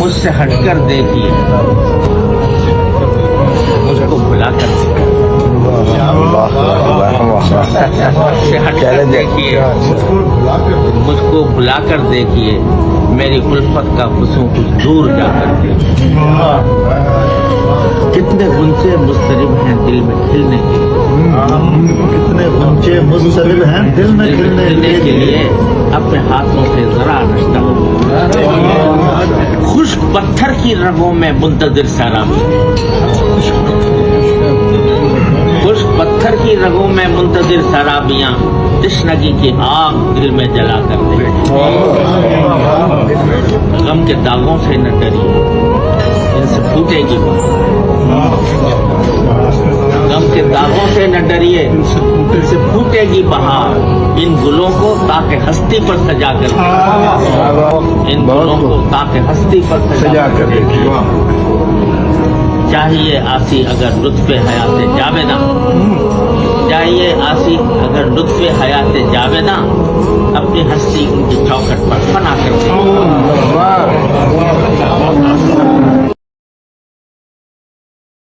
مجھ سے ہٹ کر دیکھیے، مجھ کو بھلا کر مجھ سے ہٹ کر دیکھیے، مجھ کو بھلا کر دیکھیے، میری الفت کا فسوں کچھ دور جا کر دیکھیے۔ کتنے غنچے مضطرب ہیں دل میں کھلنے کے لیے، کتنے غنچے مضطرب ہیں دل میں کھلنے کے لیے اپنے ہاتھوں سے ذرا نشتہ ہو۔ خشک پتھر کی رگوں میں منتظر سیراب، خشک پتھر کی رگوں میں منتظر سیرابیاں، تشنگی کی آگ دل میں جلا کر دے۔ غم کے داغوں سے نہ ڈریے، ان سے پھوٹے گی بہار، غم کے داغوں سے نہ ڈریے، ان سے پھوٹے گی بہار، ان گلوں کو تاکہ ہستی پر سجا کر دے، ان گلوں کو تاکہ ہستی پر سجا کر دے۔ چاہیے آسی اگر لطف حیات جاویداں، چاہیے آسی اگر لطف حیات جاویداں، اپنی ہستی ان کی چوکھٹ پر فنا کر دے۔